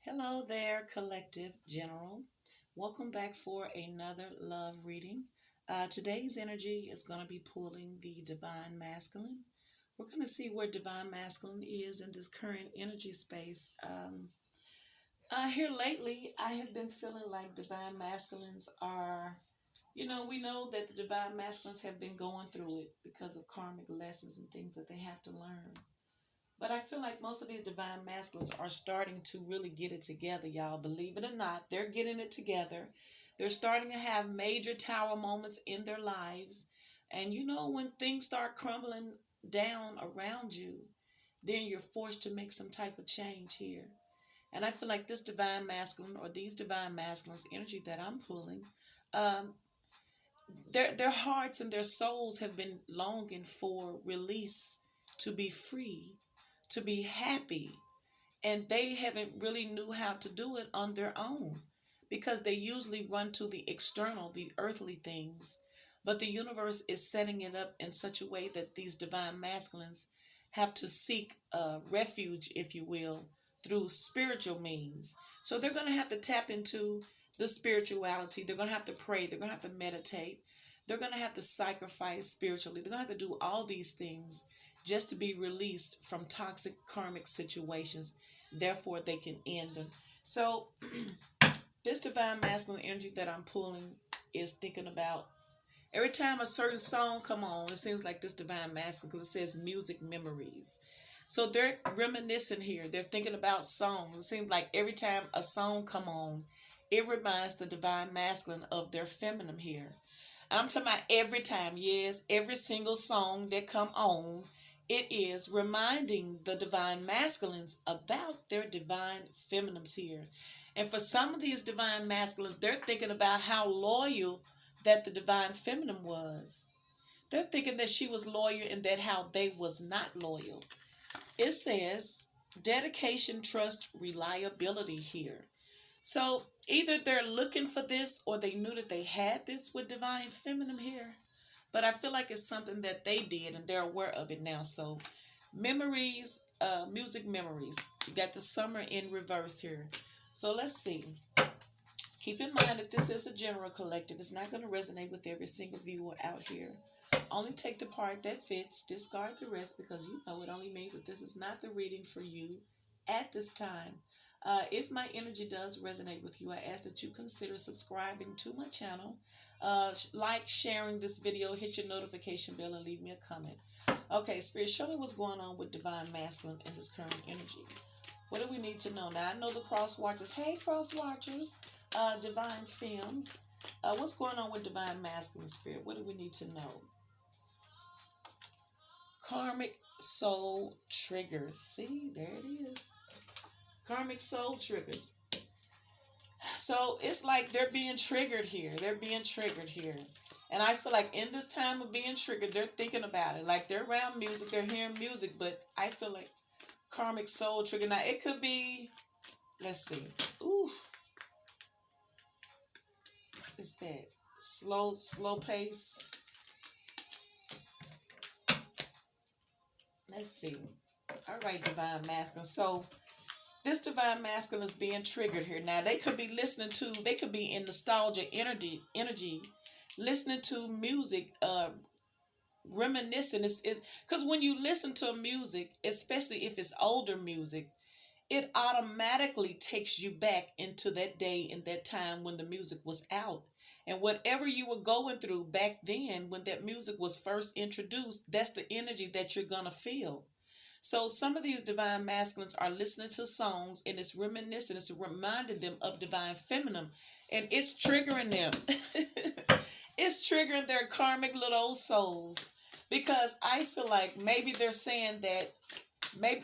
Hello there, Collective General. Welcome back for another love reading. Today's energy is going to be pulling the Divine Masculine. We're going to see where Divine Masculine is in this current energy space. Here lately, I have been feeling like Divine Masculines are, we know that the Divine Masculines have been going through it because of karmic lessons and things that they have to learn. But I feel like most of these divine masculines are starting to really get it together, y'all. Believe it or not, they're getting it together. They're starting to have major tower moments in their lives. And when things start crumbling down around you, then you're forced to make some type of change here. And I feel like this divine masculine or these divine masculines energy that I'm pulling, um, their hearts and their souls have been longing for release, to be free, to be happy, and they haven't really knew how to do it on their own because they usually run to the external, the earthly things. But the universe is setting it up in such a way that these divine masculines have to seek refuge, if you will, through spiritual means. So they're going to have to tap into the spirituality. They're going to have to pray. They're going to have to meditate. They're going to have to sacrifice spiritually. They're going to have to do all these things just to be released from toxic karmic situations. Therefore, they can end them. So, this divine masculine energy that I'm pulling is thinking about every time a certain song come on, it seems like this divine masculine because it says music memories. So they're reminiscing here. They're thinking about songs. It seems like every time a song come on, it reminds the divine masculine of their feminine here. I'm talking about every time, yes, every single song that come on, it is reminding the divine masculines about their divine feminines here. And for some of these divine masculines, they're thinking about how loyal that the divine feminine was. They're thinking that she was loyal and that how they was not loyal. It says dedication, trust, reliability here. So either they're looking for this or they knew that they had this with divine feminine here. But I feel like it's something that they did and they're aware of it now. So memories, music memories. You got the summer in reverse here. So let's see. Keep in mind that this is a general collective. It's not going to resonate with every single viewer out here. Only take the part that fits. Discard the rest because it only means that this is not the reading for you at this time. If my energy does resonate with you, I ask that you consider subscribing to my channel. Like, sharing this video, hit your notification bell, and leave me a comment. Okay, Spirit, show me what's going on with Divine Masculine in this current energy. What do we need to know? Now, I know the cross watchers. Hey, cross watchers. Divine Femmes. What's going on with Divine Masculine, Spirit? What do we need to know? Karmic soul triggers. See, there it is. Karmic soul triggers. So it's like they're being triggered here. They're being triggered here. And I feel like in this time of being triggered, they're thinking about it. Like they're around music, they're hearing music, but I feel like karmic soul trigger. Now it could be, let's see. Ooh. What's that? Slow pace. Let's see. All right, divine masculine. So this divine masculine is being triggered here. Now they could be listening to, they could be in nostalgia energy, listening to music, reminiscing. It's because when you listen to music, especially if it's older music, it automatically takes you back into that day and that time when the music was out. And whatever you were going through back then when that music was first introduced, that's the energy that you're gonna feel. So some of these divine masculines are listening to songs and it's reminiscing, it's reminding them of divine feminine, and it's triggering them. It's triggering their karmic little old souls because I feel like maybe they're saying that maybe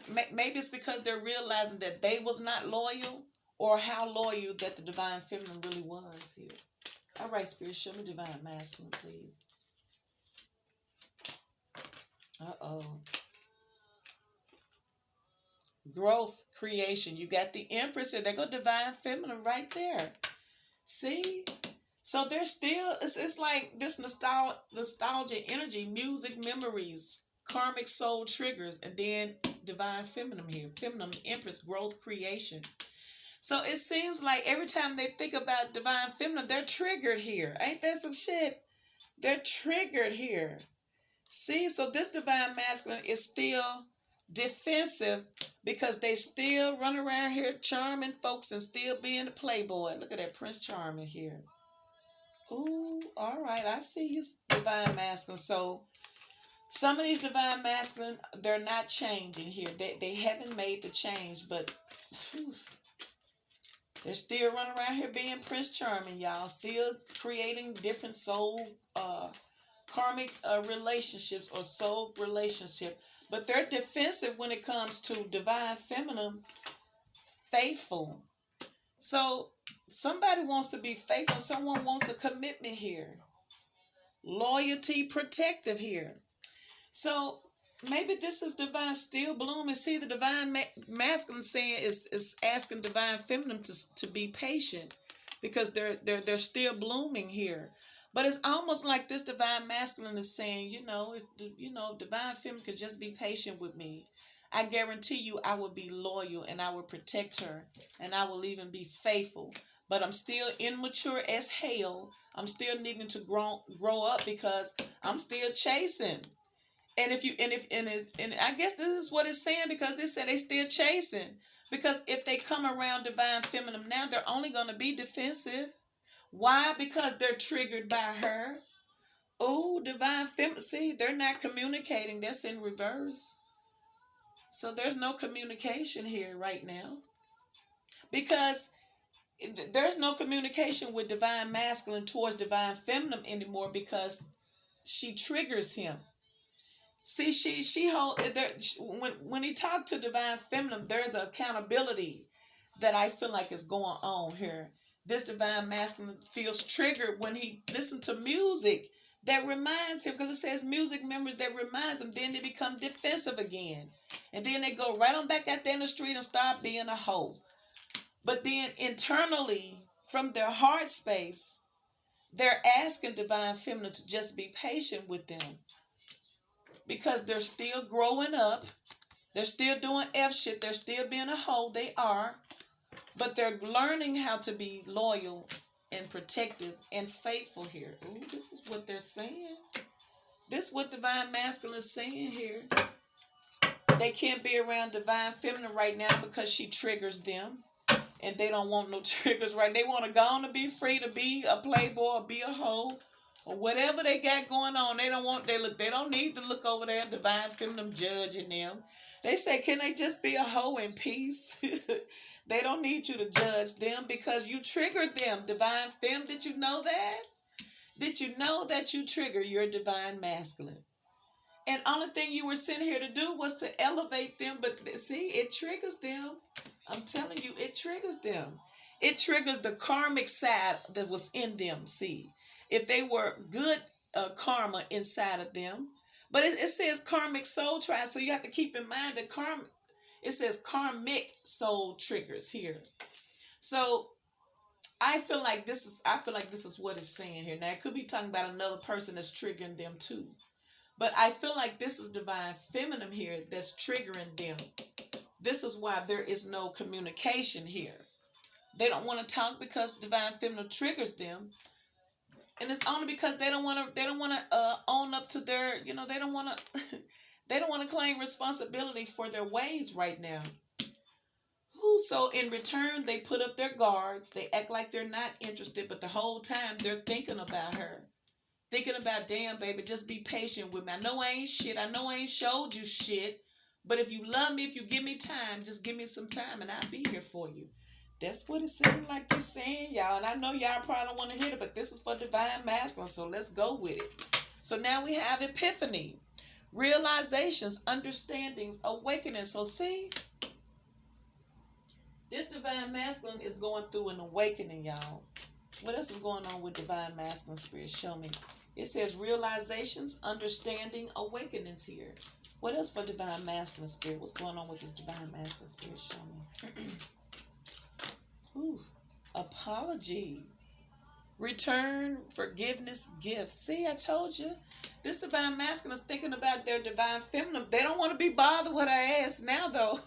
it's because they're realizing that they was not loyal or how loyal that the divine feminine really was here. All right, Spirit, show me divine masculine, please. Uh-oh. Growth, creation. You got the Empress here. They go divine feminine right there. See? So they're still, it's like this nostalgia energy, music memories, karmic soul triggers, and then divine feminine here. Feminine, Empress, growth, creation. So it seems like every time they think about divine feminine, they're triggered here. Ain't that some shit? They're triggered here. See, so this divine masculine is still defensive because they still run around here charming folks and still being a playboy. Look at that Prince Charming here. Ooh, all right, I see his divine masculine. So some of these divine masculine, they're not changing here. They haven't made the change, but whew, they're still running around here being Prince Charming, y'all. Still creating different soul karmic relationships or soul relationship. But they're defensive when it comes to divine feminine, faithful. So somebody wants to be faithful. Someone wants a commitment here. Loyalty, protective here. So maybe this is divine still blooming. See, the divine masculine saying is asking divine feminine to be patient because they're still blooming here. But it's almost like this divine masculine is saying, if divine feminine could just be patient with me, I guarantee you I will be loyal and I will protect her and I will even be faithful. But I'm still immature as hell. I'm still needing to grow up because I'm still chasing. And I guess this is what it's saying because they said they still chasing. Because if they come around divine feminine now, they're only going to be defensive. Why? Because they're triggered by her. Oh, divine feminine. See, they're not communicating. That's in reverse. So there's no communication here right now. Because there's no communication with divine masculine towards divine feminine anymore because she triggers him. See, she hold there when he talked to divine feminine, there's an accountability that I feel like is going on here. This divine masculine feels triggered when he listens to music that reminds him, because it says music members that reminds them, then they become defensive again. And then they go right on back out there in the street and start being a hoe. But then internally, from their heart space, they're asking divine feminine to just be patient with them. Because they're still growing up. They're still doing F shit. They're still being a hoe. They are. But they're learning how to be loyal and protective and faithful here. Ooh, this is what they're saying. This is what divine masculine is saying here. They can't be around divine feminine right now because she triggers them. And they don't want no triggers right. They want to go on to be free to be a playboy or be a hoe. Or whatever they got going on, they don't need to look over there, divine feminine judging them. They say, can they just be a hoe in peace? They don't need you to judge them because you triggered them. Divine femme, did you know that? Did you know that you trigger your divine masculine? And only thing you were sent here to do was to elevate them. But see, it triggers them. I'm telling you, it triggers them. It triggers the karmic side that was in them, see. If they were good karma inside of them. But it says karmic soul trials, so you have to keep in mind that it says karmic soul triggers here. So I feel like this is what it's saying here. Now it could be talking about another person that's triggering them too. But I feel like this is divine feminine here that's triggering them. This is why there is no communication here. They don't want to talk because divine feminine triggers them. And it's only because they don't want to own up to their, they don't want to they don't want to claim responsibility for their ways right now. Ooh, so in return, they put up their guards. They act like they're not interested, but the whole time they're thinking about her. Thinking about, damn, baby, just be patient with me. I know I ain't shit. I know I ain't showed you shit. But if you love me, if you give me time, just give me some time and I'll be here for you. That's what it seems like they're saying, y'all. And I know y'all probably don't want to hear it, but this is for divine masculine, so let's go with it. So now we have epiphany, realizations, understandings, awakening. So see, this divine masculine is going through an awakening, y'all. What else is going on with divine masculine spirit? Show me. It says realizations, understanding, awakenings here. What else for divine masculine spirit? What's going on with this divine masculine spirit? Show me. Ooh, apology, return, forgiveness, gifts. See, I told you. This divine masculine is thinking about their divine feminine. They don't want to be bothered with her ass now, though.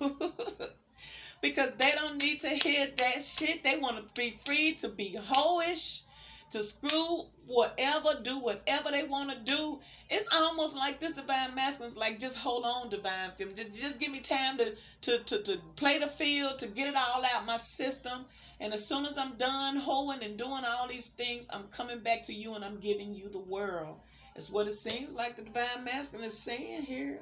because they don't need to hear that shit. They want to be free to be hoish, to screw whatever, do whatever they want to do. It's almost like this divine masculine's like, just hold on, divine feminine. Just give me time to play the field, to get it all out my system. And as soon as I'm done hoeing and doing all these things, I'm coming back to you and I'm giving you the world. It's what it seems like the divine masculine is saying here.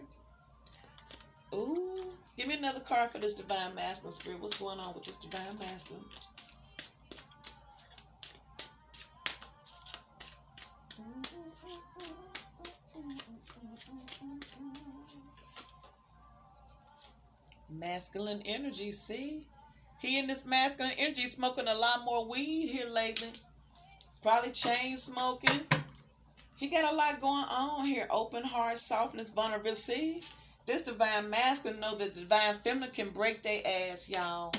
Ooh, give me another card for this divine masculine spirit. What's going on with this divine masculine? Masculine energy, see? He in this masculine energy smoking a lot more weed here lately. Probably chain smoking. He got a lot going on here. Open heart, softness, vulnerability. See? This divine masculine know that the divine feminine can break their ass, y'all.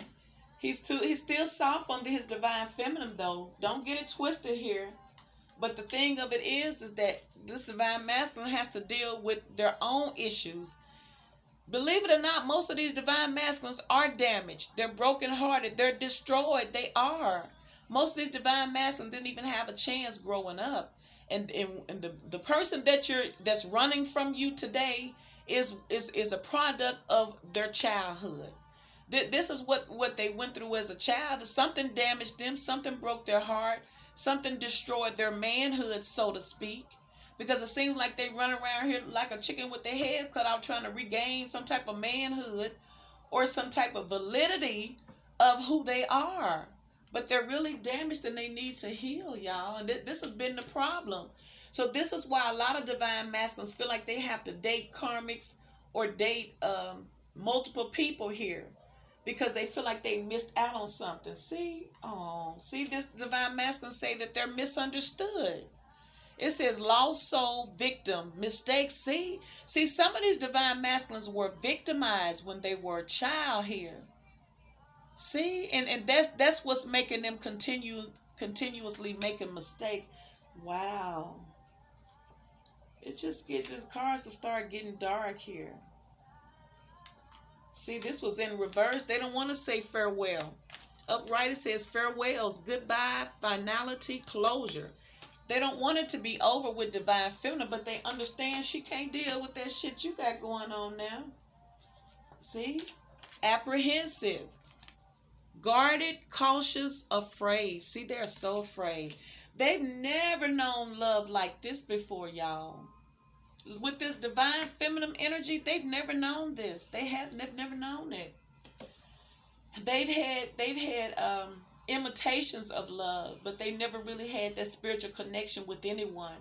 He's still soft under his divine feminine though. Don't get it twisted here. But the thing of it is that this divine masculine has to deal with their own issues. Believe it or not, most of these divine masculines are damaged. They're brokenhearted. They're destroyed. They are. Most of these divine masculines didn't even have a chance growing up. And the person that's running from you today is a product of their childhood. This is what they went through as a child. Something damaged them. Something broke their heart. Something destroyed their manhood, so to speak. Because it seems like they run around here like a chicken with their head cut out trying to regain some type of manhood or some type of validity of who they are. But they're really damaged and they need to heal, y'all. And this has been the problem. So this is why a lot of divine masculines feel like they have to date karmics or date multiple people here. Because they feel like they missed out on something. See? See, this divine masculine say that they're misunderstood. It says lost soul, victim, mistakes. See, some of these divine masculines were victimized when they were a child here. See, and that's what's making them continuously making mistakes. Wow. It just gets these cards to start getting dark here. See, this was in reverse. They don't want to say farewell. Upright, it says farewells, goodbye, finality, closure. They don't want it to be over with divine feminine, but they understand she can't deal with that shit you got going on now. See? Apprehensive. Guarded, cautious, afraid. See, they're so afraid. They've never known love like this before, y'all. With this divine feminine energy, they've never known this. They've never known it. They've had imitations of love, but they never really had that spiritual connection with anyone.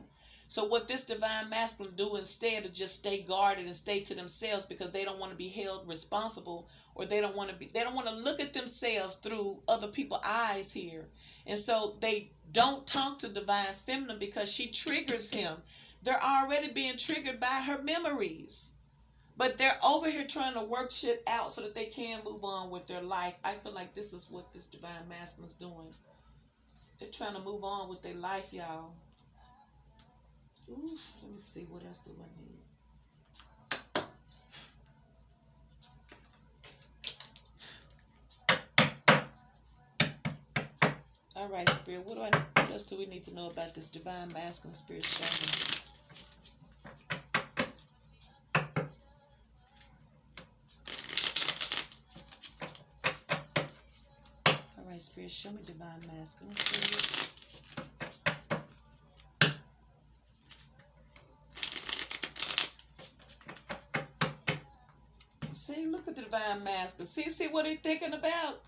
So what this divine masculine do instead of just stay guarded and stay to themselves because they don't want to be held responsible, or they don't want to look at themselves through other people's eyes here. And so they don't talk to divine feminine because she triggers him. They're already being triggered by her memories. But they're over here trying to work shit out so that they can move on with their life. I feel like this is what this divine masculine is doing. They're trying to move on with their life, y'all. Oof, let me see, what else do I need? All right, Spirit, what else do we need to know about this divine masculine spirit showing? Spirit, show me divine masculine, please. See, look at the divine masculine. See what he thinking about?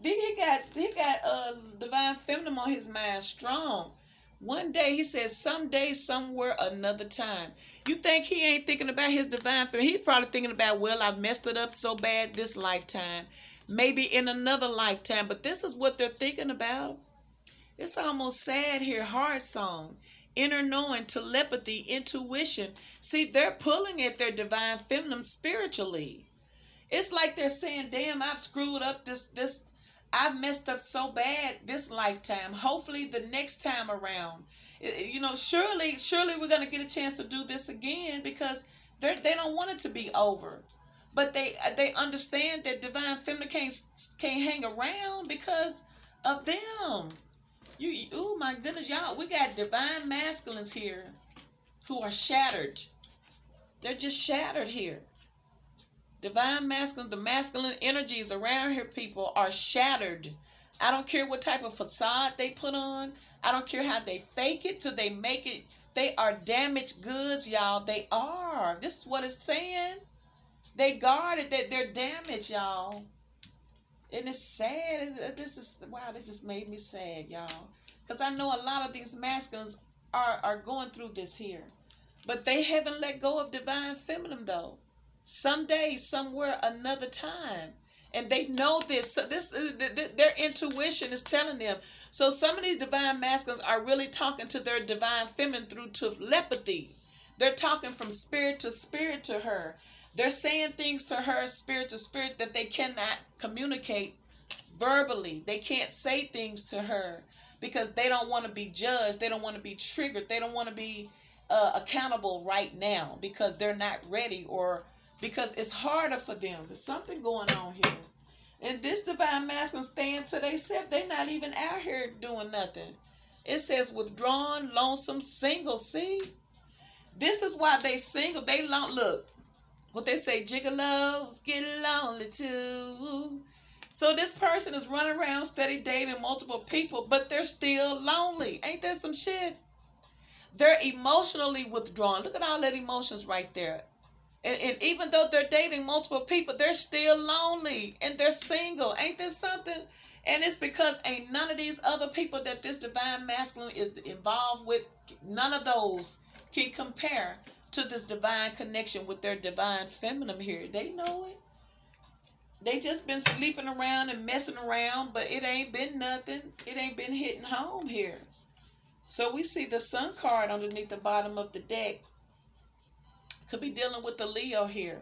He got divine feminine on his mind strong. One day he says, someday, somewhere, another time. You think he ain't thinking about his divine feminine? He's probably thinking about, well, I messed it up so bad this lifetime. Maybe in another lifetime. But this is what they're thinking about. It's almost sad here. Heart song. Inner knowing, telepathy, intuition. See, they're pulling at their divine feminine spiritually. It's like they're saying, damn, I've screwed up this. I've messed up so bad this lifetime. Hopefully the next time around. Surely we're going to get a chance to do this again because they don't want it to be over. but they understand that divine feminine can't hang around because of them. Oh my goodness, y'all, we got divine masculines here who are shattered. They're just shattered here. Divine masculine, the masculine energies around here, people, are shattered. I don't care what type of facade they put on. I don't care how they fake it till they make it. They are damaged goods, y'all. They are. This is what it's saying. They guarded that they're damaged, y'all. And it's sad. This is, wow, that just made me sad, y'all. Because I know a lot of these masculines are going through this here. But they haven't let go of divine feminine, though. Someday, somewhere, another time. And they know this. So their intuition is telling them. So some of these divine masculines are really talking to their divine feminine through telepathy. They're talking from spirit to her. They're saying things to her, spirit to spirit, that they cannot communicate verbally. They can't say things to her because they don't want to be judged. They don't want to be triggered. They don't want to be accountable right now because they're not ready, or because it's harder for them. There's something going on here. And this divine masculine staying to themselves. They're not even out here doing nothing. It says withdrawn, lonesome, single. See? This is why they single. They look. What they say, gigolos get lonely too. So this person is running around steady dating multiple people, but they're still lonely. Ain't that some shit? They're emotionally withdrawn. Look at all that emotions right there. And even though they're dating multiple people, they're still lonely and they're single. Ain't that something? And it's because ain't none of these other people that this divine masculine is involved with, none of those can compare to this divine connection with their divine feminine here. They know it. They just been sleeping around and messing around, but it ain't been nothing. It ain't been hitting home here. So we see the Sun card underneath the bottom of the deck. Could be dealing with the Leo here.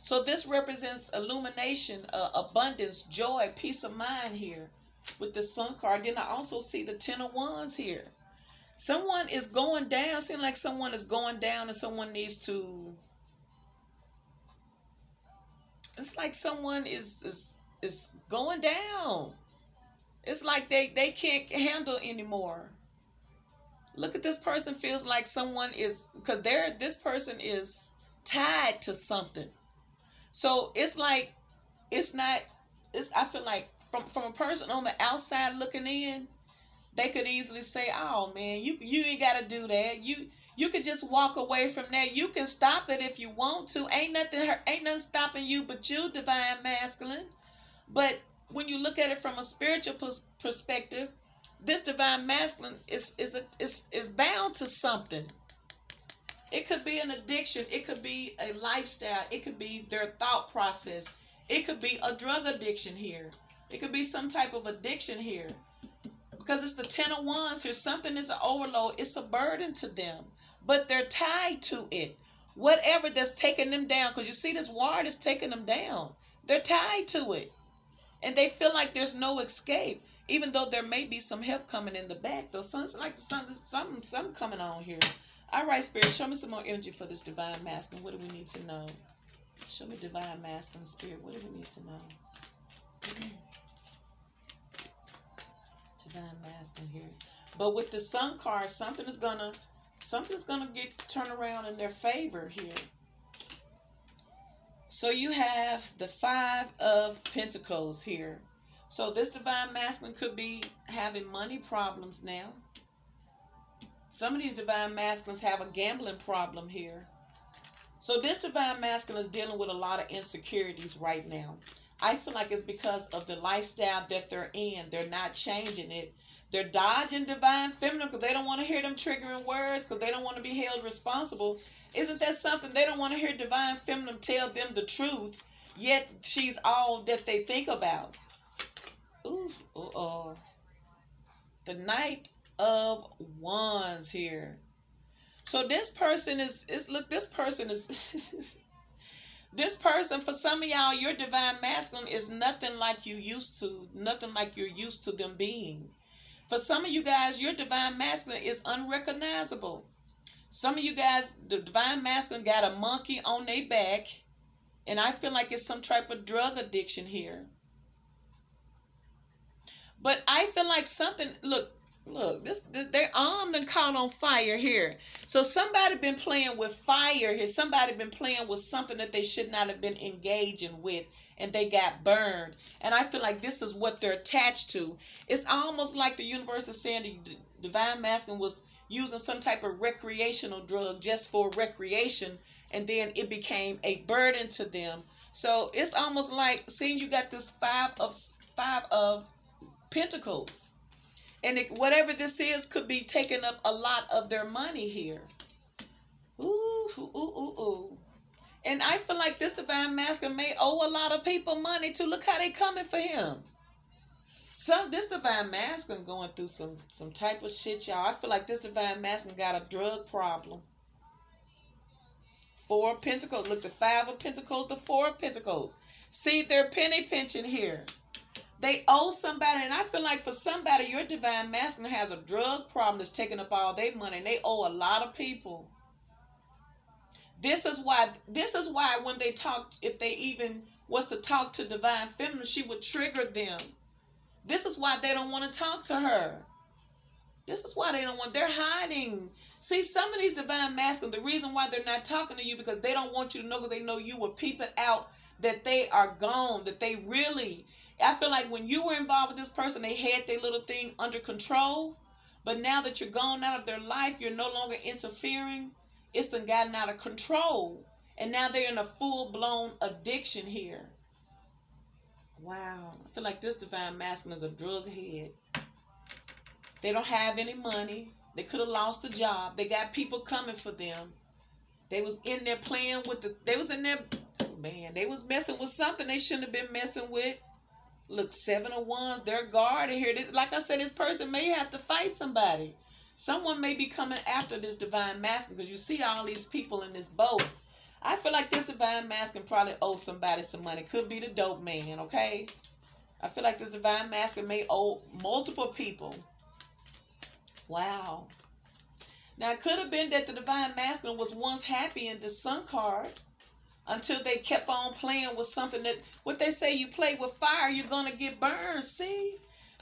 So this represents illumination, abundance, joy, peace of mind here with the Sun card. Then I also see the Ten of Wands here. Someone is going down. Seems like someone is going down and someone needs to. It's like someone is going down. It's like they can't handle anymore. Look at this person. Feels like someone is, because this person is tied to something. So it's like it's not. I feel like from a person on the outside looking in, they could easily say, "Oh man, you ain't got to do that. You could just walk away from that. You can stop it if you want to. Ain't nothing stopping you but you, divine masculine." But when you look at it from a spiritual perspective, this divine masculine is bound to something. It could be an addiction. It could be a lifestyle. It could be their thought process. It could be a drug addiction here. It could be some type of addiction here. Because it's the Ten of Wands here. Something is an overload. It's a burden to them. But they're tied to it. Whatever that's taking them down. Because you see this ward is taking them down. They're tied to it. And they feel like there's no escape. Even though there may be some help coming in the back. Though something coming on here. All right, Spirit. Show me some more energy for this divine masculine. What do we need to know? Show me divine masculine, Spirit. What do we need to know? Divine masculine here. But with the Sun card, something's gonna get turned around in their favor here. So you have the Five of Pentacles here. So this divine masculine could be having money problems now. Some of these divine masculines have a gambling problem here. So this divine masculine is dealing with a lot of insecurities right now. I feel like it's because of the lifestyle that they're in. They're not changing it. They're dodging divine feminine because they don't want to hear them triggering words, because they don't want to be held responsible. Isn't that something? They don't want to hear divine feminine tell them the truth, yet she's all that they think about. Ooh, the Knight of Wands here. So this person is this person, for some of y'all, your divine masculine is nothing like you're used to them being. For some of you guys, your divine masculine is unrecognizable. Some of you guys, the divine masculine got a monkey on their back. And I feel like it's some type of drug addiction here. But I feel like something. Look. Their arm done caught on fire here. So somebody been playing with fire here. Somebody been playing with something that they should not have been engaging with, and they got burned. And I feel like this is what they're attached to. It's almost like the universe is saying the divine masculine was using some type of recreational drug just for recreation, and then it became a burden to them. So it's almost like seeing you got this five of pentacles, and whatever this is could be taking up a lot of their money here. Ooh, ooh, ooh, ooh. And I feel like this divine masculine may owe a lot of people money too. Look how they coming for him. This divine masculine going through some type of shit, y'all. I feel like this divine masculine got a drug problem. Four of Pentacles. Look, the Five of Pentacles, the Four of Pentacles. See, they're penny pinching here. They owe somebody, and I feel like for somebody, your divine masculine has a drug problem that's taking up all their money, and they owe a lot of people. This is why when they talk, if they even was to talk to divine feminine, she would trigger them. This is why they don't want to talk to her. This is why they're hiding. See, some of these divine masculine, the reason why they're not talking to you because they don't want you to know, because they know you will peep it out that they are gone, that they really, I feel like when you were involved with this person, they had their little thing under control. But now that you're gone out of their life, you're no longer interfering. It's done gotten out of control. And now they're in a full-blown addiction here. Wow. I feel like this divine masculine is a drug head. They don't have any money. They could have lost a job. They got people coming for them. They was in there playing with they was in there, man, they was messing with something they shouldn't have been messing with. Look, Seven of Wands, they're guarded here. Like I said, this person may have to fight somebody. Someone may be coming after this divine masculine because you see all these people in this boat. I feel like this divine masculine probably owes somebody some money. Could be the dope man, okay? I feel like this divine masculine may owe multiple people. Wow. Now, it could have been that the divine masculine was once happy in the Sun card until they kept on playing with something that, what they say, you play with fire, you're going to get burned. See?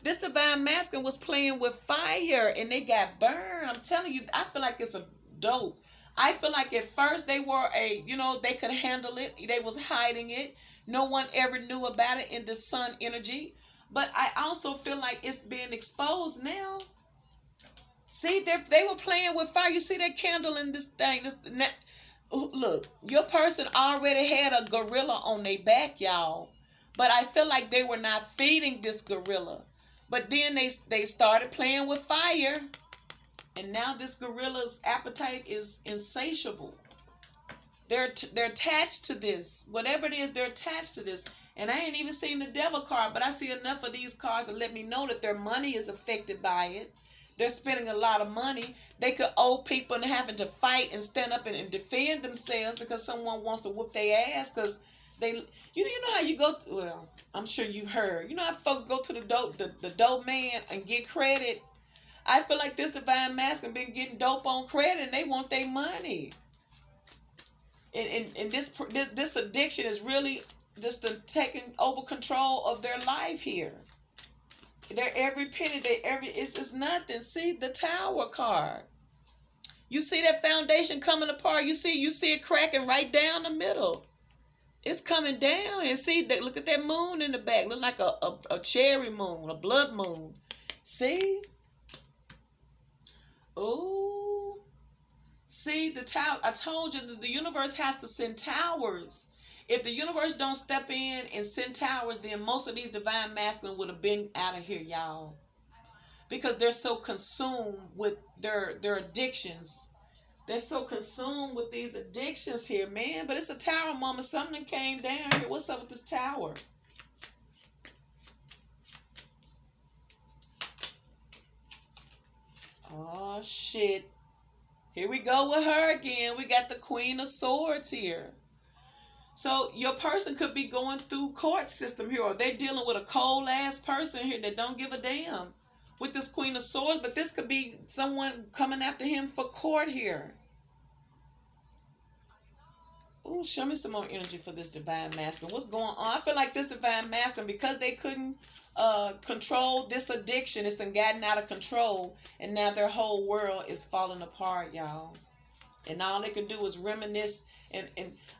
This divine masculine was playing with fire and they got burned. I'm telling you, I feel like it's a dope. I feel like at first they were they could handle it. They was hiding it. No one ever knew about it in the Sun energy. But I also feel like it's being exposed now. See, they were playing with fire. You see that candle in this thing. Look, your person already had a gorilla on their back, y'all. But I feel like they were not feeding this gorilla. But then they started playing with fire. And now this gorilla's appetite is insatiable. They're attached to this. Whatever it is, they're attached to this. And I ain't even seen the devil card, but I see enough of these cards to let me know that their money is affected by it. They're spending a lot of money. They could owe people and having to fight and stand up and defend themselves because someone wants to whoop their ass because they, you know how you go to, well, I'm sure you've heard. You know how folks go to the dope man and get credit. I feel like this divine masculine been getting dope on credit and they want their money. And this addiction is really just taking over control of their life here. They're every penny, it's nothing. See the Tower card. You see that foundation coming apart. You see it cracking right down the middle. It's coming down, and see that. Look at that moon in the back. Look like a cherry moon, a blood moon. See? Oh, see the tower. I told you the universe has to send towers. If the universe don't step in and send towers, then most of these divine masculine would have been out of here, y'all. Because they're so consumed with their addictions. They're so consumed with these addictions here, man. But it's a tower moment. Something came down here. What's up with this tower? Oh, shit. Here we go with her again. We got the Queen of Swords here. So your person could be going through court system here, or they're dealing with a cold ass person here that don't give a damn with this Queen of Swords. But this could be someone coming after him for court here. Ooh, show me some more energy for this divine masculine. What's going on? I feel like this divine masculine, because they couldn't control this addiction, it's been gotten out of control, and now their whole world is falling apart, y'all. And all they can do is reminisce. And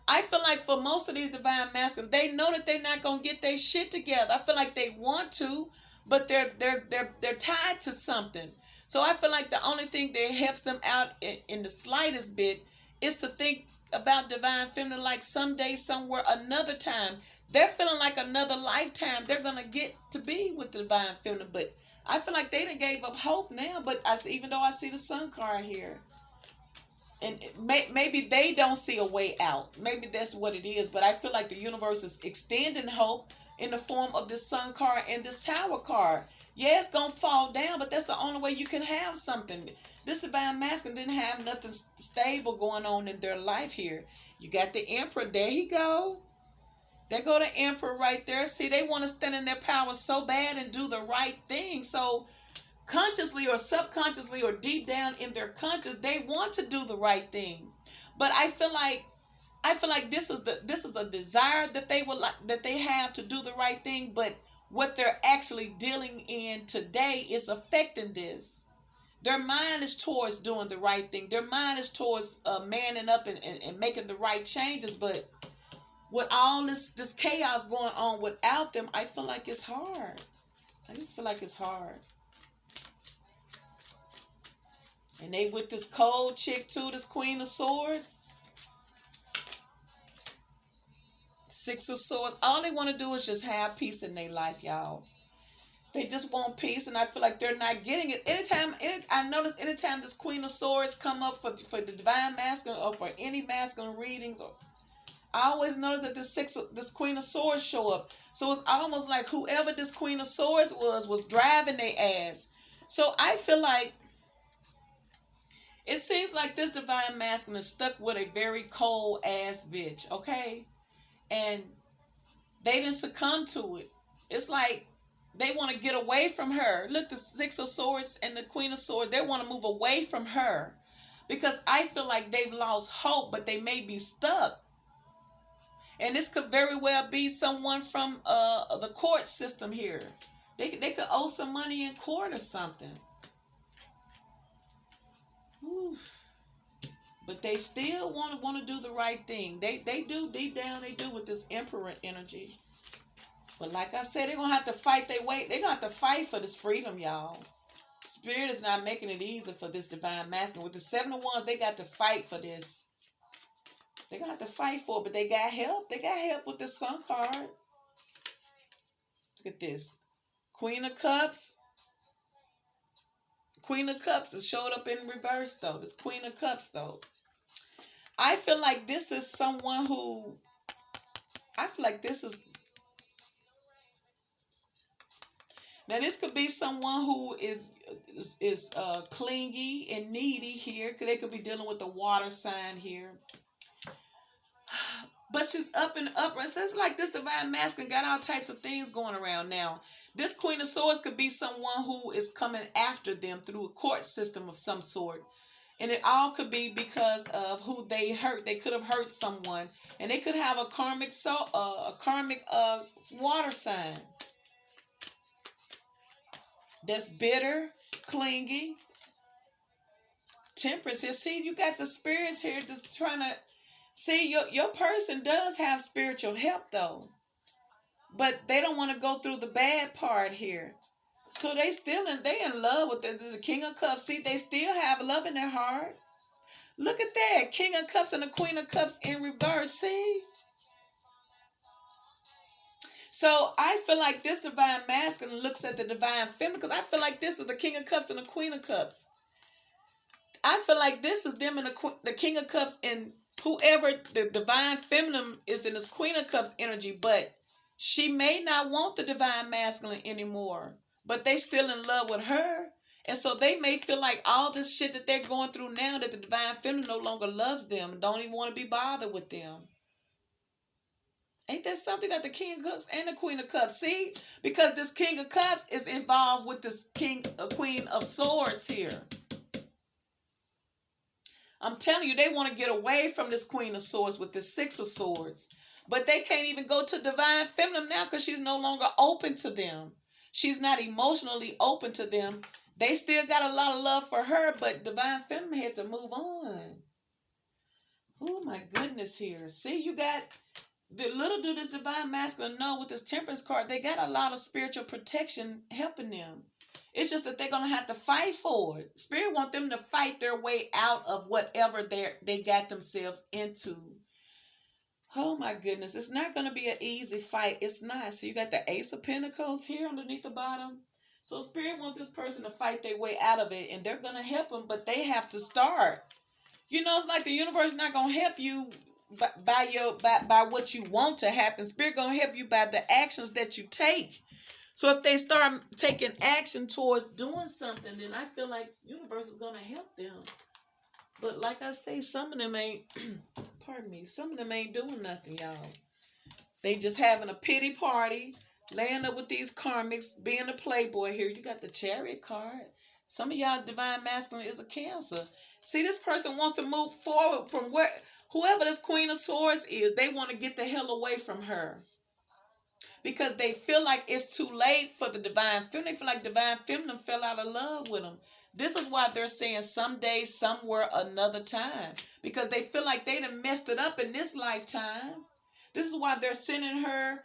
I feel like for most of these divine masculine, they know that they're not gonna get their shit together. I feel like they want to, but they're tied to something. So I feel like the only thing that helps them out in the slightest bit is to think about divine feminine, like someday, somewhere, another time. They're feeling like another lifetime they're gonna get to be with the divine feminine. But I feel like they done gave up hope now. But even though I see the sun card here, and maybe they don't see a way out. Maybe that's what it is. But I feel like the universe is extending hope in the form of this sun card and this tower card. Yeah, it's gonna fall down, but that's the only way you can have something. This divine masculine didn't have nothing stable going on in their life here. You got the emperor. There he go. There go the emperor right there. See, they want to stand in their power so bad and do the right thing. So consciously or subconsciously or deep down in their conscious, they want to do the right thing. But I feel like this is a desire that they have to do the right thing, but what they're actually dealing in today is affecting this. Their mind is towards doing the right thing. Their mind is towards manning up and making the right changes. But with all this chaos going on without them, I feel like it's hard. I just feel like it's hard. And they with this cold chick too, this Queen of Swords. Six of Swords. All they want to do is just have peace in their life, y'all. They just want peace, and I feel like they're not getting it. I notice anytime this Queen of Swords come up for the divine masculine or for any masculine readings, I always notice that this Queen of Swords show up. So it's almost like whoever this Queen of Swords was driving their ass. So I feel like it seems like this divine masculine is stuck with a very cold ass bitch, okay? And they didn't succumb to it. It's like they want to get away from her. Look, the Six of Swords and the Queen of Swords, they want to move away from her. Because I feel like they've lost hope, but they may be stuck. And this could very well be someone from the court system here. They could owe some money in court or something. Oof. But they still want to do the right thing. They do, deep down, they do with this emperor energy. But like I said, they're going to have to fight their way. They're going to have to fight for this freedom, y'all. Spirit is not making it easy for this divine masculine. With the Seven of Wands, they got to fight for this. They're going to have to fight for it, but they got help. They got help with this Sun card. Look at this. Queen of Cups. Queen of Cups is showed up in reverse, though. This Queen of Cups, though. I feel like this is someone who... I feel like this is... Now, this could be someone who is clingy and needy here. They could be dealing with the water sign here. But she's up and up. So it's like this divine masculine got all types of things going around now. This Queen of Swords could be someone who is coming after them through a court system of some sort. And it all could be because of who they hurt. They could have hurt someone. And they could have a karmic water sign. That's bitter, clingy. Temperance here. See, you got the spirits here just trying to... See, your person does have spiritual help, though. But they don't want to go through the bad part here. So they in love with the King of Cups. See, they still have love in their heart. Look at that. King of Cups and the Queen of Cups in reverse. See? So I feel like this divine masculine looks at the divine feminine, because I feel like this is the King of Cups and the Queen of Cups. I feel like this is them and the King of Cups, and whoever the divine feminine is in this Queen of Cups energy, but she may not want the divine masculine anymore, but they still in love with her. And so they may feel like all this shit that they're going through now, that the divine feminine no longer loves them and don't even want to be bothered with them. Ain't that something? Got the King of Cups and the Queen of Cups. See? Because this King of Cups is involved with this Queen of Swords here. I'm telling you, they want to get away from this Queen of Swords with this Six of Swords. But they can't even go to Divine Feminine now because she's no longer open to them. She's not emotionally open to them. They still got a lot of love for her, but Divine Feminine had to move on. Oh my goodness here. See, you got the little do this Divine Masculine know with this Temperance card, they got a lot of spiritual protection helping them. It's just that they're going to have to fight for it. Spirit want them to fight their way out of whatever they got themselves into. Oh my goodness. It's not going to be an easy fight. It's not. So you got the Ace of Pentacles here underneath the bottom. So Spirit want this person to fight their way out of it. And they're going to help them, but they have to start. You know, it's like the universe is not going to help you by what you want to happen. Spirit going to help you by the actions that you take. So if they start taking action towards doing something, then I feel like the universe is going to help them. But like I say, some of them ain't, pardon me, some of them ain't doing nothing, y'all. They just having a pity party, laying up with these karmics, being a playboy here. You got the Chariot card. Some of y'all Divine Masculine is a Cancer. See, this person wants to move forward from where, whoever this Queen of Swords is, they want to get the hell away from her. Because they feel like it's too late for the Divine Feminine. They feel like Divine Feminine fell out of love with them. This is why they're saying someday, somewhere, another time. Because they feel like they done messed it up in this lifetime. This is why they're sending her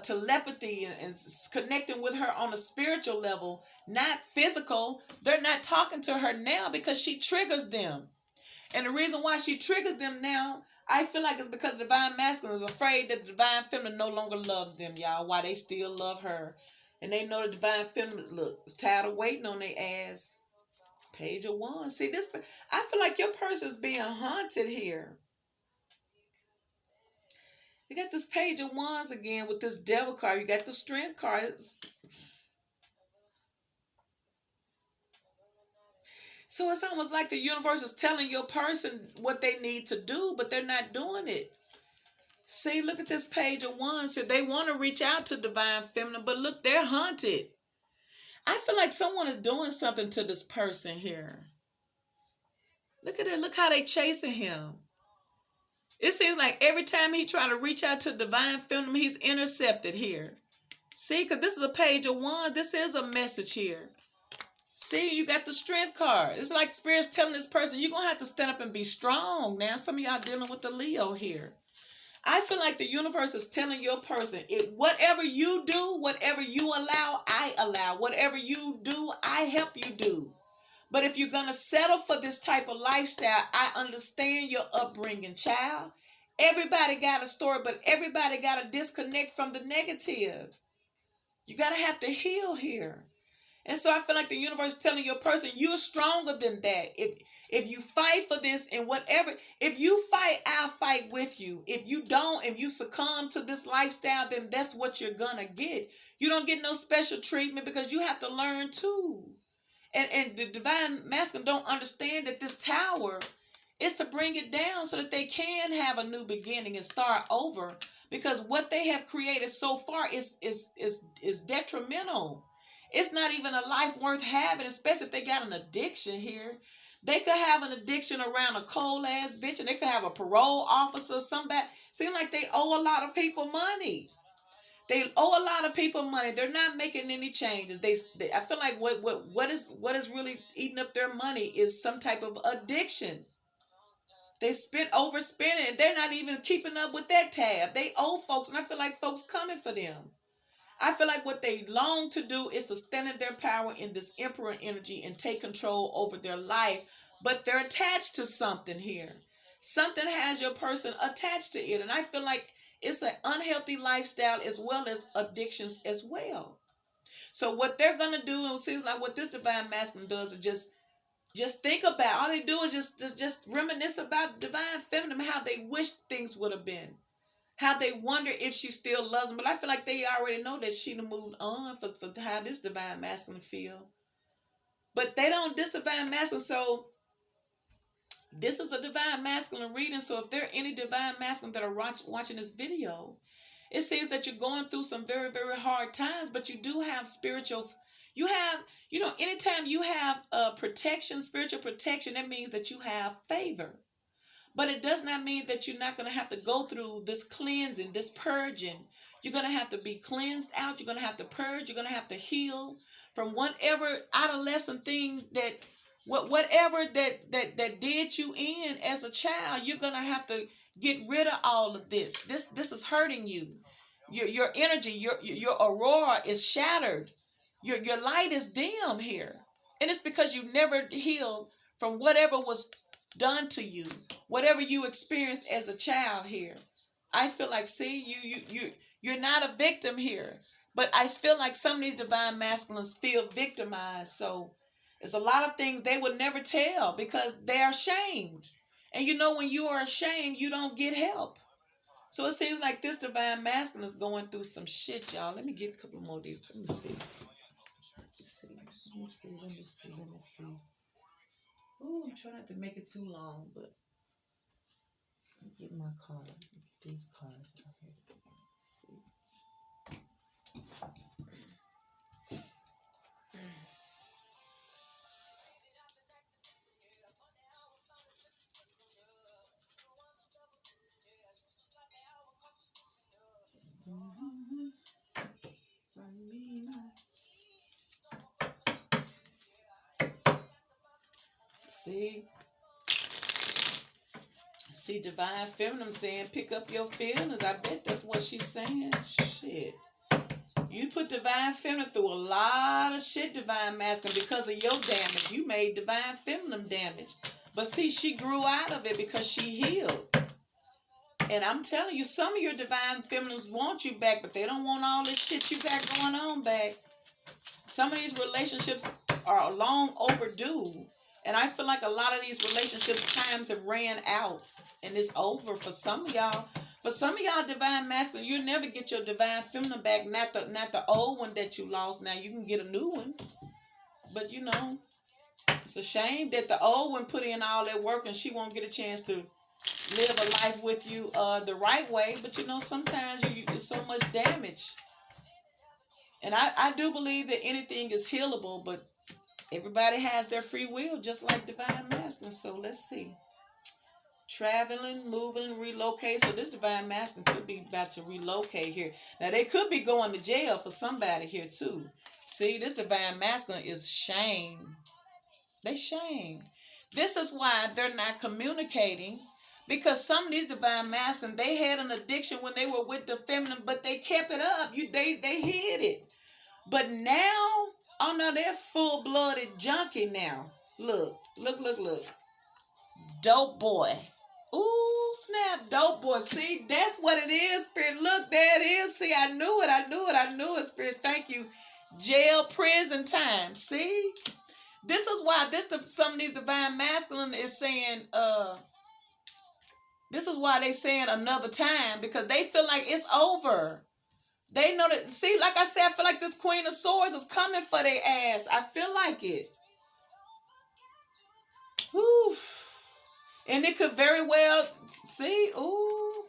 telepathy and connecting with her on a spiritual level, not physical. They're not talking to her now because she triggers them. And the reason why she triggers them now, I feel like it's because the Divine Masculine is afraid that the Divine Feminine no longer loves them, y'all, while they still love her. And they know the Divine Feminine, look, is tired of waiting on their ass. Page of Wands. See, this, I feel like your person's being haunted here. You got this Page of Wands again with this Devil card. You got the Strength card. So it's almost like the universe is telling your person what they need to do, but they're not doing it. See, look at this Page of Wands here. They want to reach out to Divine Feminine, but look, they're haunted. I feel like someone is doing something to this person here. Look at it. Look how they chasing him. It seems like every time he try to reach out to Divine Feminine, he's intercepted here. See, because this is a Page of Wands. This is a message here. See, you got the Strength card. It's like Spirit's telling this person, you're going to have to stand up and be strong. Now, some of y'all dealing with the Leo here. I feel like the universe is telling your person, whatever you do, whatever you allow, I allow. Whatever you do, I help you do. But if you're going to settle for this type of lifestyle, I understand your upbringing, child. Everybody got a story, but everybody got to disconnect from the negative. You got to have to heal here. And so I feel like the universe is telling your person, you're stronger than that. If you fight for this and whatever, if you fight, I'll fight with you. If you don't, if you succumb to this lifestyle, then that's what you're going to get. You don't get no special treatment because you have to learn too. And the Divine Masculine don't understand that this tower is to bring it down so that they can have a new beginning and start over. Because what they have created so far is detrimental. It's not even a life worth having, especially if they got an addiction here. They could have an addiction around a cold ass bitch, and they could have a parole officer, somebody. Seem like they owe a lot of people money. They owe a lot of people money. They're not making any changes. I feel like what is really eating up their money is some type of addiction. They overspending, and they're not even keeping up with that tab. They owe folks, and I feel like folks coming for them. I feel like what they long to do is to stand in their power in this emperor energy and take control over their life. But they're attached to something here. Something has your person attached to it. And I feel like it's an unhealthy lifestyle as well as addictions as well. So what they're going to do, and it seems like what this Divine Masculine does is just think about, all they do is just reminisce about Divine Feminine, how they wish things would have been. How they wonder if she still loves them. But I feel like they already know that she done moved on for how this Divine Masculine feel. But they don't, this Divine Masculine, so this is a Divine Masculine reading. So if there are any Divine Masculine that are watching this video, it seems that you're going through some very, very hard times, but you do have spiritual, you You know, anytime you have protection, spiritual protection, that means that you have favor. But it does not mean that you're not going to have to go through this cleansing, this purging. You're going to have to be cleansed out. You're going to have to purge. You're going to have to heal from whatever adolescent thing whatever that did you in as a child. You're going to have to get rid of all of this. This is hurting you. Your energy, your aurora is shattered. Your light is dim here. And it's because you never healed from whatever was done to you, whatever you experienced as a child here. I feel like, see, you're not a victim here. But I feel like some of these divine masculines feel victimized. So it's a lot of things they would never tell because they're ashamed. And you know, when you are ashamed, you don't get help. So it seems like this divine masculine is going through some shit, y'all. Let me get a couple more of these. Let me see. Let me see. Oh, I'm trying not to make it too long, but let me get my card. Let me get these cards out here. Let's see. See, divine feminine saying, pick up your feelings. I bet that's what she's saying. Shit. You put divine feminine through a lot of shit, divine masculine, because of your damage. You made divine feminine damage. But see, she grew out of it because she healed. And I'm telling you, some of your divine feminines want you back, but they don't want all this shit you got going on back. Some of these relationships are long overdue. And I feel like a lot of these relationships times have ran out. And it's over for some of y'all. For some of y'all divine masculine, you'll never get your divine feminine back. Not the old one that you lost. Now you can get a new one. But you know, it's a shame that the old one put in all that work and she won't get a chance to live a life with you the right way. But you know, sometimes there's so much damage. And I do believe that anything is healable, but everybody has their free will, just like divine masculine. So let's see. Traveling, moving, relocate. So this divine masculine could be about to relocate here. Now they could be going to jail for somebody here too. See, this divine masculine is shame. They shame. This is why they're not communicating. Because some of these divine masculine, they had an addiction when they were with the feminine, but they kept it up. They hid it. But now, oh no, they're full-blooded junkie now. Look. Dope boy. Ooh, snap, dope boy. See, that's what it is, Spirit. Look, there it is. See, I knew it, Spirit. Thank you. Jail, prison time. See? This is why some of these divine masculine is saying, this is why they saying another time, because they feel like it's over. They know that, see, like I said, I feel like this Queen of Swords is coming for their ass. I feel like it. Whew. And it could very well, see, ooh.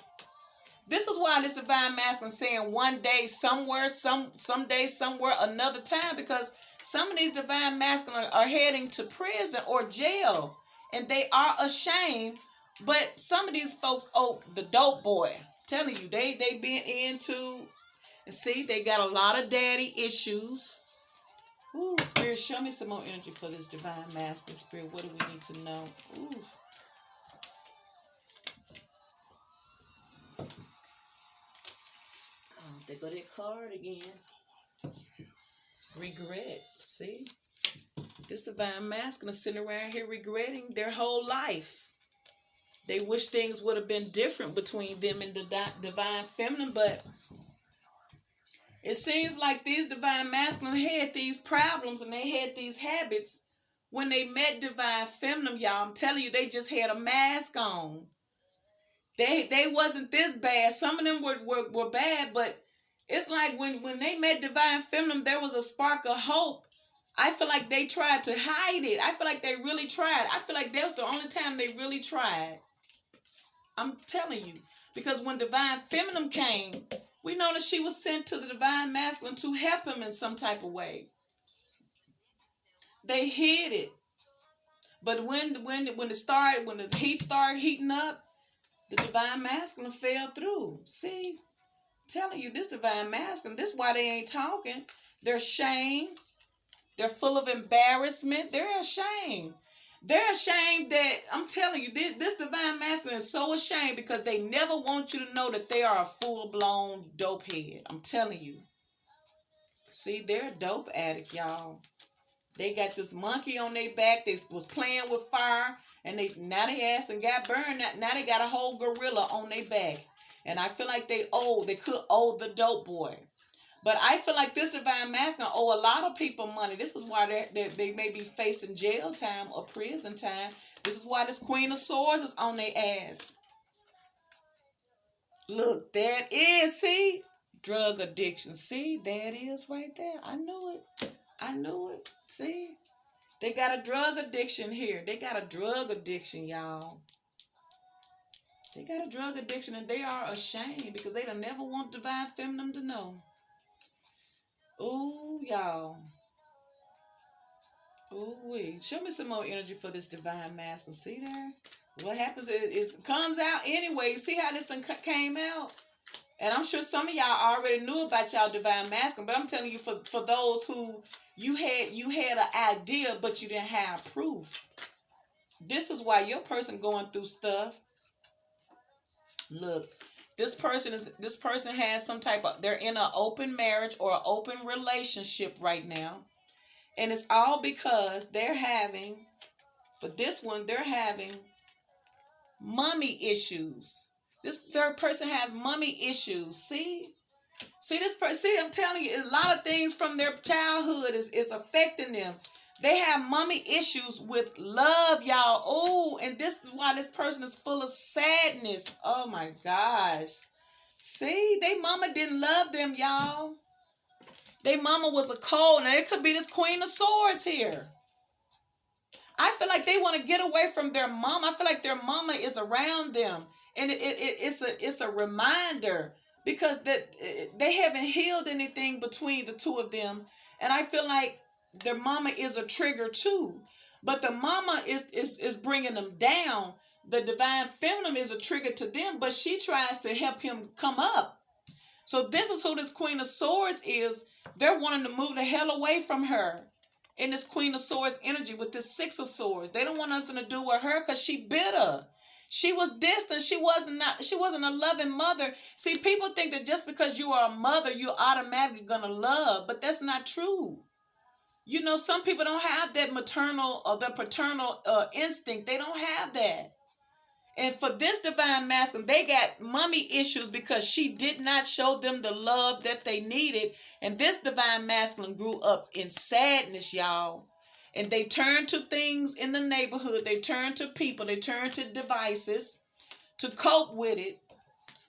This is why this divine masculine saying one day somewhere, some day somewhere, another time, because some of these divine masculine are heading to prison or jail, and they are ashamed. But some of these folks, oh, the dope boy, telling you, they been into, and see, they got a lot of daddy issues. Ooh, Spirit, show me some more energy for this divine masculine. Spirit, what do we need to know? Ooh. Oh, they go that card again. Regret. See? This divine masculine is sitting around here regretting their whole life. They wish things would have been different between them and the divine feminine, but it seems like these divine masculine had these problems and they had these habits when they met divine feminine, y'all. I'm telling you, they just had a mask on. They wasn't this bad. Some of them were bad, but it's like when they met divine feminine, there was a spark of hope. I feel like they tried to hide it. I feel like they really tried. I feel like that was the only time they really tried. I'm telling you. Because when divine feminine came, we know that she was sent to the divine masculine to help him in some type of way. They hid it. But when the heat started heating up, the divine masculine fell through. See, telling you this divine masculine, this is why they ain't talking. They're ashamed. They're full of embarrassment. They're ashamed. They're ashamed that, I'm telling you, this divine masculine is so ashamed because they never want you to know that they are a full-blown dope head. I'm telling you. See, they're a dope addict, y'all. They got this monkey on their back. They was playing with fire, and now they ass and got burned. Now they got a whole gorilla on their back. And I feel like they could owe the dope boy. But I feel like this divine masculine owe a lot of people money. This is why they may be facing jail time or prison time. This is why this Queen of Swords is on their ass. Look, that is, see? Drug addiction. See, that is right there. I knew it. I knew it. See? They got a drug addiction here. They got a drug addiction, y'all. They got a drug addiction, and they are ashamed because they don't never want divine feminine to know. Ooh, y'all. Ooh, wait. Show me some more energy for this divine masculine. See there? What happens is it comes out anyway. See how this thing came out? And I'm sure some of y'all already knew about y'all divine masculine, but I'm telling you, for those who you had an idea, but you didn't have proof. This is why your person going through stuff. Look, this person has some type of, they're in an open marriage or an open relationship right now. And it's all because they're having mommy issues. This third person has mommy issues. See, this person. See, I'm telling you, a lot of things from their childhood is affecting them. They have mommy issues with love, y'all. Oh, and this is why this person is full of sadness. Oh my gosh. See, they mama didn't love them, y'all. They mama was a cold. Now it could be this Queen of Swords here. I feel like they want to get away from their mama. I feel like their mama is around them. And it's a reminder because that they haven't healed anything between the two of them. And I feel like their mama is a trigger too. But the mama is bringing them down. The divine feminine is a trigger to them, but she tries to help him come up. So this is who this Queen of Swords is. They're wanting to move the hell away from her in this Queen of Swords energy with this Six of Swords. They don't want nothing to do with her because she bitter. She was distant. She wasn't a loving mother. See, people think that just because you are a mother, you're automatically gonna love, but that's not true. You know, some people don't have that maternal or the paternal instinct. They don't have that. And for this divine masculine, they got mommy issues because she did not show them the love that they needed. And this divine masculine grew up in sadness, y'all. And they turned to things in the neighborhood. They turned to people. They turned to devices to cope with it.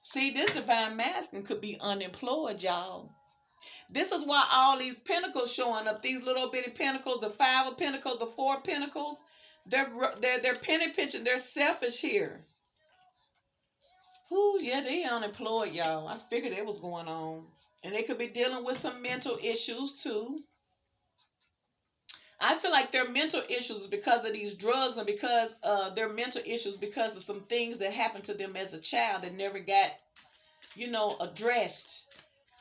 See, this divine masculine could be unemployed, y'all. This is why all these pentacles showing up. These little bitty pentacles, the 5 of pentacles, the 4 of pentacles. They're penny pinching. They're selfish here. Ooh, yeah, they unemployed, y'all. I figured it was going on. And they could be dealing with some mental issues too. I feel like their mental issues because of these drugs and because their mental issues because of some things that happened to them as a child that never got, addressed.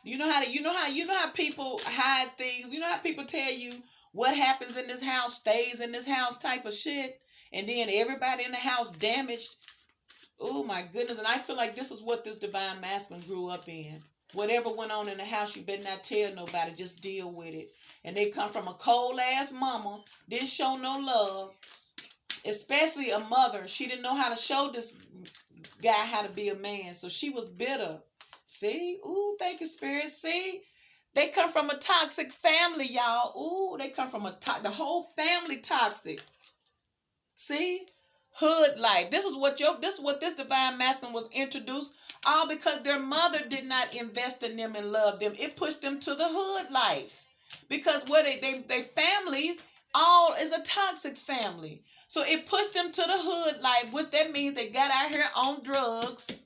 You know how people hide things. You know how people tell you what happens in this house stays in this house type of shit. And then everybody in the house damaged. Oh my goodness. And I feel like this is what this divine masculine grew up in. Whatever went on in the house, you better not tell nobody. Just deal with it. And they come from a cold ass mama. Didn't show no love. Especially a mother. She didn't know how to show this guy how to be a man. So she was bitter. See? Ooh, thank you, Spirit. See? They come from a toxic family, y'all. Ooh, they come from the whole family toxic. See? Hood life. This is what this divine masculine was introduced. All because their mother did not invest in them and love them. It pushed them to the hood life. Because they family all is a toxic family. So it pushed them to the hood life, which that means they got out here on drugs.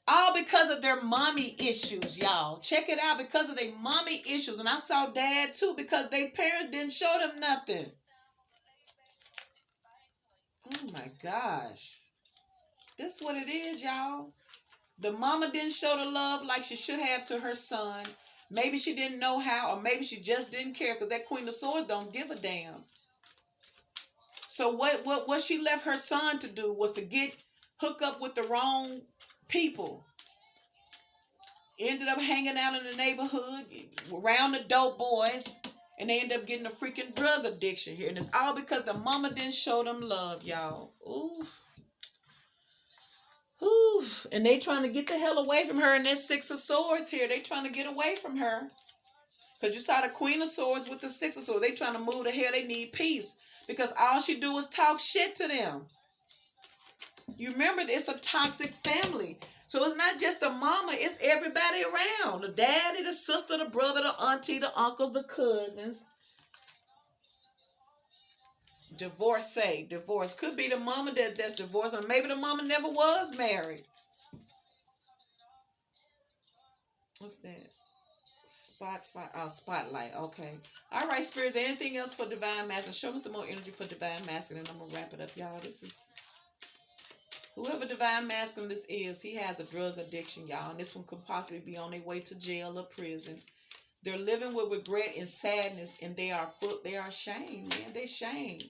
All because of their mommy issues, y'all. Check it out, because of their mommy issues. And I saw dad too, because their parents didn't show them nothing. Oh my gosh. That's what it is, y'all. The mama didn't show the love like she should have to her son. Maybe she didn't know how, or maybe she just didn't care, because that Queen of Swords don't give a damn. So what she left her son to do was to get hook up with the wrong people. Ended up hanging out in the neighborhood around the dope boys, and they end up getting a freaking drug addiction here. And it's all because the mama didn't show them love, y'all. Oof. Oof. And they trying to get the hell away from her. And this Six of Swords here, they trying to get away from her. Because you saw the Queen of Swords with the Six of Swords. They trying to move the hell. They need peace. Because all she do is talk shit to them. You remember, it's a toxic family. So it's not just the mama, it's everybody around. The daddy, the sister, the brother, the auntie, the uncles, the cousins. Divorce. Could be the mama that's divorced, or maybe the mama never was married. What's that? Spotlight. Okay. All right, spirits. Anything else for divine masculine? Show me some more energy for divine masculine. I'm gonna wrap it up, y'all. This is whoever divine masculine this is. He has a drug addiction, y'all, and this one could possibly be on their way to jail or prison. They're living with regret and sadness, and they are shamed, man. They shamed.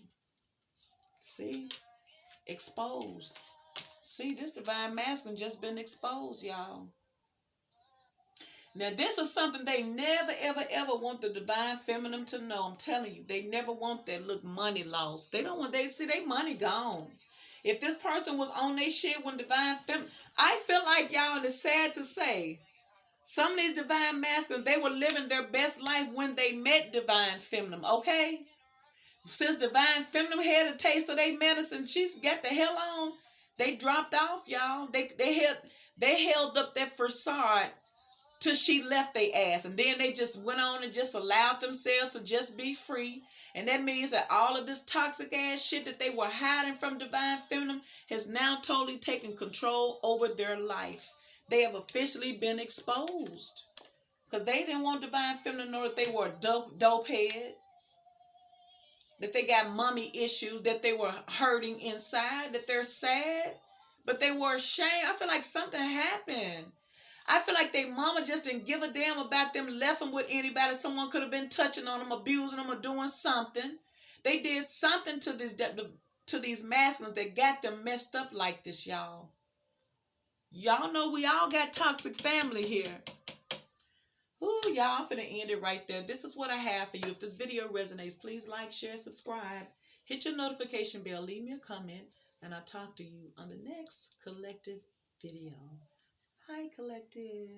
See, exposed. See, this divine masculine just been exposed, y'all. Now, this is something they never, ever, ever want the divine feminine to know. I'm telling you, they never want that. Look, money lost. They don't want, they see their money gone. If this person was on their shit when divine feminine, I feel like, y'all, and it's sad to say, some of these divine masculines, they were living their best life when they met divine feminine, okay? Since divine feminine had a taste of their medicine, she's got the hell on. They dropped off, y'all. They held up that facade till she left their ass, and then they just went on and just allowed themselves to just be free. And that means that all of this toxic ass shit that they were hiding from divine feminine has now totally taken control over their life. They have officially been exposed, because they didn't want divine feminine to know that they were a dope head, that they got mommy issues, that they were hurting inside, that they're sad, but they were ashamed. I feel like something happened. I feel like their mama just didn't give a damn about them, left them with anybody. Someone could have been touching on them, abusing them, or doing something. They did something to these masculines that got them messed up like this, y'all. Y'all know we all got toxic family here. Ooh, y'all, I'm finna end it right there. This is what I have for you. If this video resonates, please like, share, subscribe. Hit your notification bell. Leave me a comment. And I'll talk to you on the next collective video. Hi, collective.